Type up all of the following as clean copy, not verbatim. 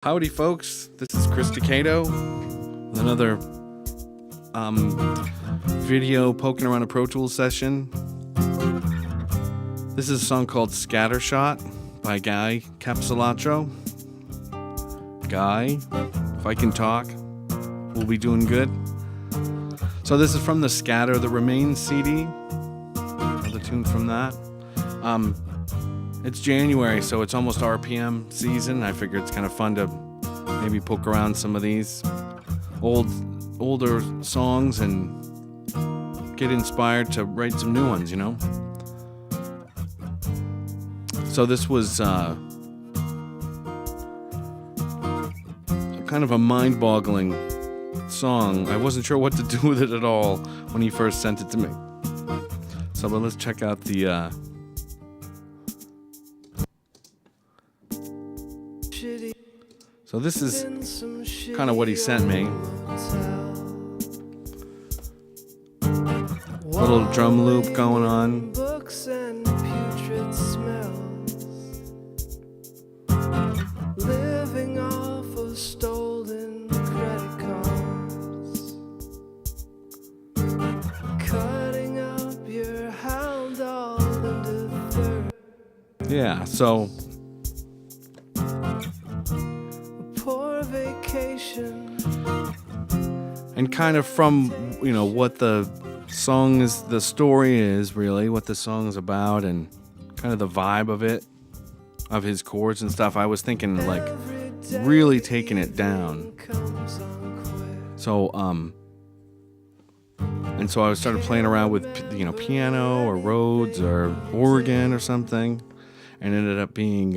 Howdy folks, this is Chris Decato with another video poking around a Pro Tools session. This is a song called Scattershot by Guy Capecelatro. Guy, if I can talk, we'll be doing good. So this is from the Scatter the Remains CD, another tune from that. It's January, so it's almost RPM season. I figure it's kind of fun to maybe poke around some of these older songs and get inspired to write some new ones, you know? So this was kind of a mind-boggling song. I wasn't sure what to do with it at all when he first sent it to me. So but let's check out the So this is kind of what he sent me. Little drum loop going on. Living off of stolen credit cards. Cutting up your hound dog into third. Yeah, so Vacation. And kind of from, you know, what the song is, the story is really, what the song is about, and kind of the vibe of it, of his chords and stuff, I was thinking like really taking it down. So, and so I started playing around with, you know, piano or Rhodes or organ or something, and ended up being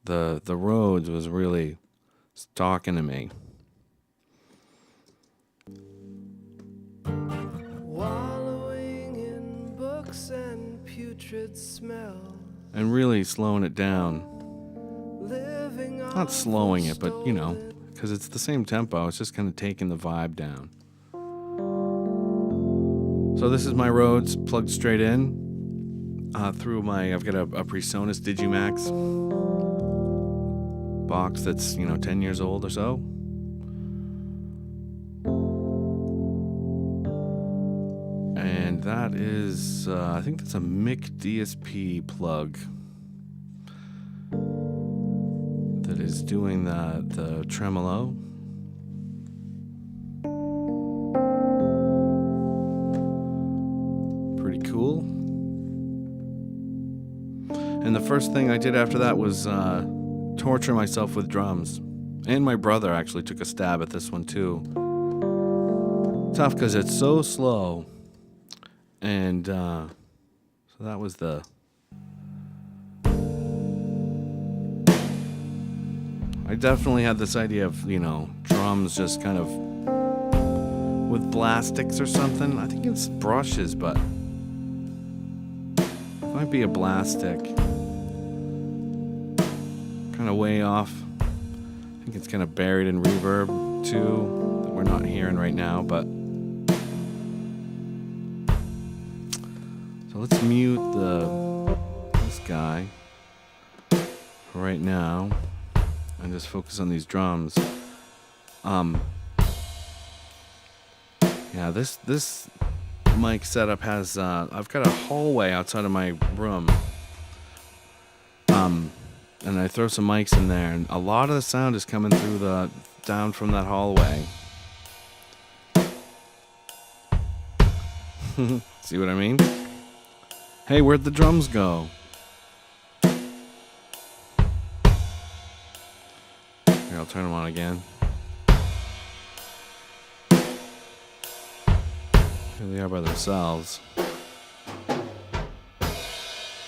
the Rhodes was really talking to me. Wallowing in books and putrid smells. And really slowing it down. Not slowing it, but you know, because it's the same tempo, it's just kind of taking the vibe down. So this is my Rhodes plugged straight in through my, I've got a PreSonus Digimax box that's, you know, 10 years old or so. And that is, I think that's a Mic DSP plug that is doing the tremolo. Pretty cool. And the first thing I did after that was torture myself with drums. And my brother actually took a stab at this one too. Tough because it's so slow. And so that was the... I definitely had this idea of, you know, drums just kind of with blastics or something. I think it's brushes, but it might be a blastic. Kind of way off. I think it's kind of buried in reverb too that we're not hearing right now, but so let's mute this guy for right now and just focus on these drums. Yeah, this mic setup has I've got a hallway outside of my room. And I throw some mics in there, and a lot of the sound is coming through down from that hallway. See what I mean? Hey, where'd the drums go? Here, I'll turn them on again. Here they are by themselves.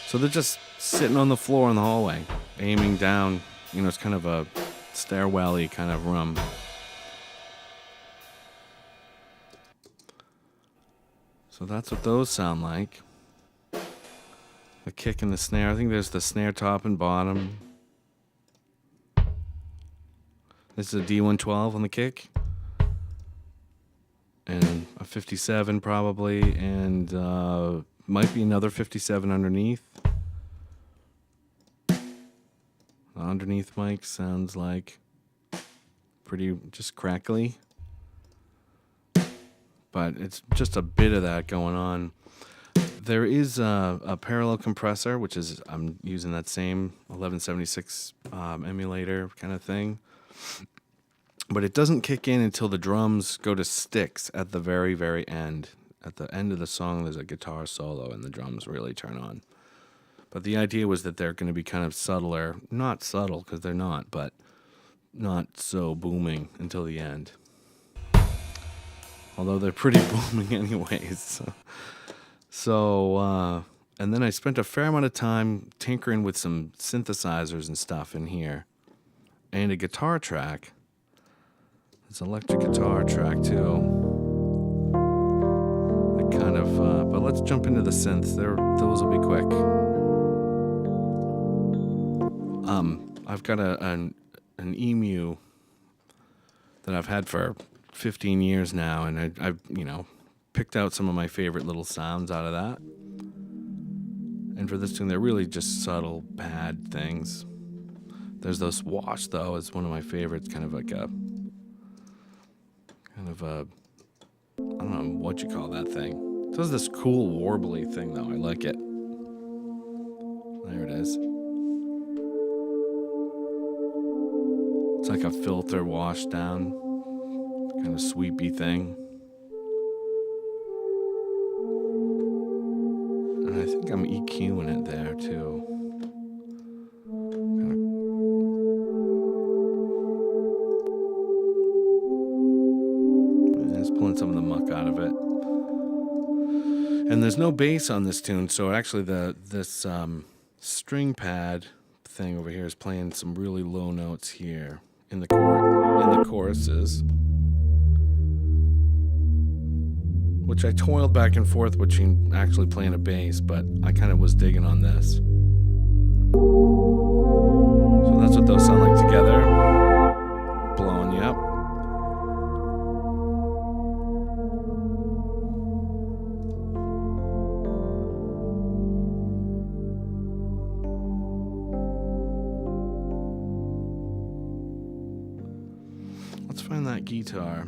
So they're just sitting on the floor in the hallway, aiming down. You know, it's kind of a stairwell-y kind of room. So that's what those sound like. The kick and the snare. I think there's the snare top and bottom. This is a D112 on the kick. And a 57 probably, and might be another 57 underneath. underneath mic sounds like pretty just crackly. But it's just a bit of that going on. There is a parallel compressor, which is, I'm using that same 1176 emulator kind of thing. But it doesn't kick in until the drums go to sticks at the very, very end. At the end of the song, there's a guitar solo and the drums really turn on. But the idea was that they're going to be kind of subtler. Not subtle, because they're not, but not so booming until the end. Although they're pretty booming anyways. So, and then I spent a fair amount of time tinkering with some synthesizers and stuff in here. And a guitar track. It's an electric guitar track too. It kind of, but let's jump into the synths. Those will be quick. I've got an Emu that I've had for 15 years now, and I've picked out some of my favorite little sounds out of that. And for this tune, they're really just subtle pad things. There's those wash though, is one of my favorites, kind of a I don't know what you call that thing. It does this cool warbly thing though. I like it. There it is. It's like a filter wash down, kind of sweepy thing. And I think I'm EQing it there too. Just pulling some of the muck out of it. And there's no bass on this tune, so actually this string pad thing over here is playing some really low notes here in the choruses, which I toiled back and forth between actually playing a bass, but I kind of was digging on this. So that's what those sound like together, blowing you up. Let's find that guitar,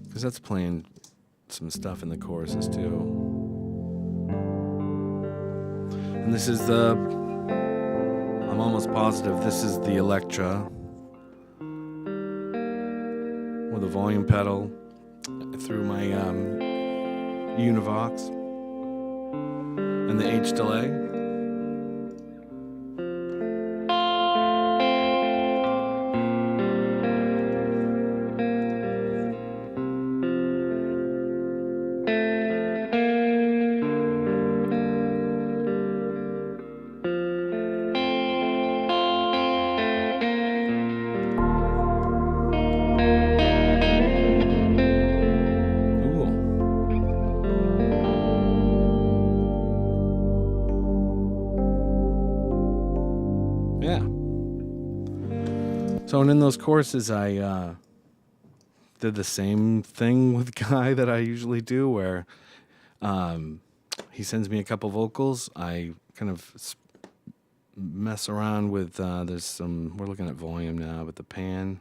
because that's playing some stuff in the choruses too. And this is I'm almost positive this is the Electra with a volume pedal through my Univox and the H delay. So, and in those courses, I did the same thing with Guy that I usually do, where he sends me a couple vocals. I kind of mess around with, there's some, we're looking at volume now, but the pan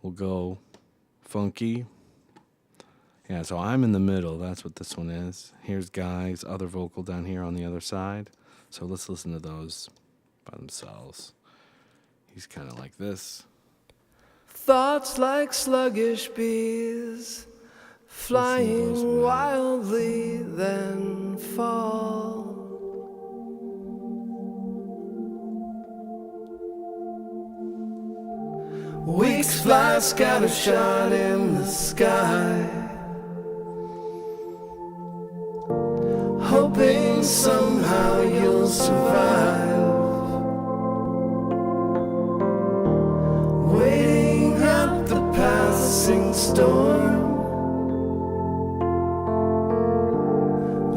will go funky. Yeah, so I'm in the middle. That's what this one is. Here's Guy's other vocal down here on the other side. So let's listen to those by themselves. He's kind of like this. Thoughts like sluggish bees flying wildly, then fall. Weeks fly scattershot in the sky, hoping somehow you'll survive. Waiting at the passing storm,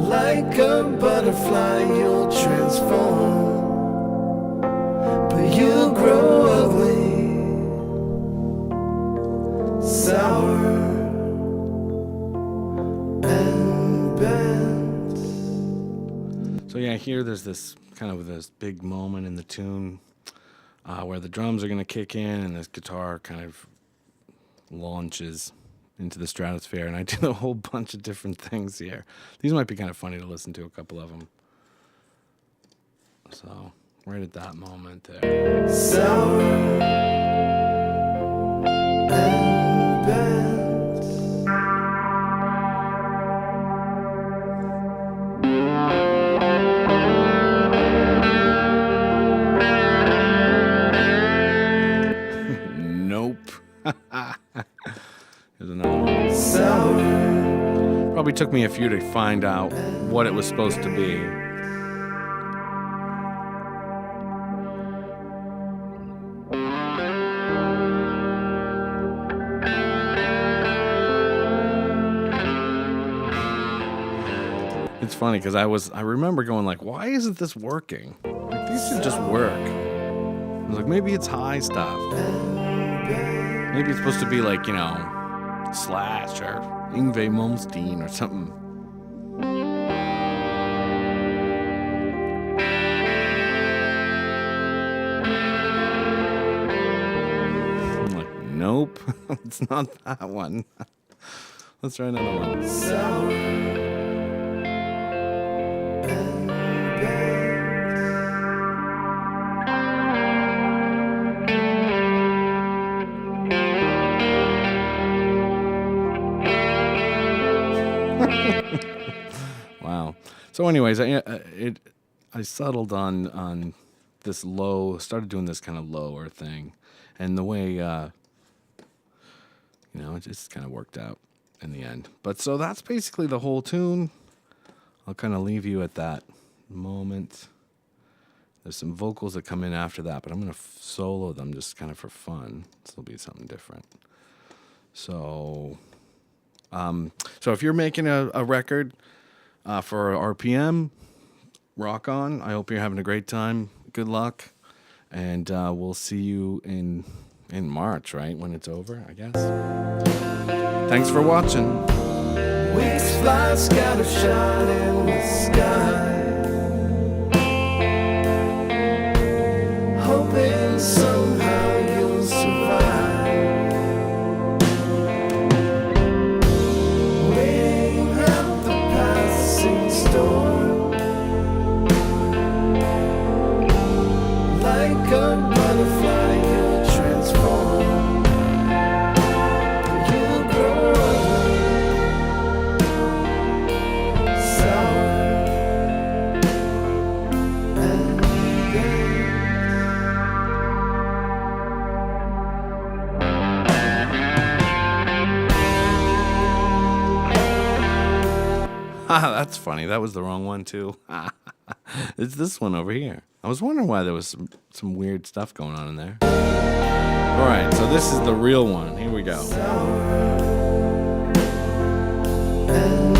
like a butterfly you'll transform, but you'll grow ugly, sour and bent. So yeah, here there's this kind of this big moment in the tune where the drums are going to kick in and this guitar kind of launches into the stratosphere. And I did a whole bunch of different things here. These might be kind of funny to listen to, a couple of them. So, right at that moment there. Sour and bent. Nope. Here's another one. Sour. Probably took me a few to find out what it was supposed to be. It's funny because I remember going like, why isn't this working? Like, these should just work. I was like, maybe it's high stuff. Maybe it's supposed to be like, you know, Slash or Yngwie Malmsteen or something. I'm like, nope, it's not that one. Let's try another one. Sour and bent. Wow. So, anyways, I settled on this low. Started doing this kind of lower thing, and the way you know, it just kind of worked out in the end. But so that's basically the whole tune. I'll kind of leave you at that moment. There's some vocals that come in after that, but I'm gonna solo them just kind of for fun. This will be something different. So. So if you're making a record for RPM, rock on. I hope you're having a great time. Good luck. And we'll see you in March, right? When it's over, I guess. Thanks for watching. Weeks fly scattershot in the sky, hoping somehow you'll survive. Waiting at the passing storm, like a butterfly you'll transform. You'll grow up sour and bent. Ah, that's funny. That was the wrong one, too. It's this one over here. I was wondering why there was some weird stuff going on in there. All right, so this is the real one. Here we go. Sour and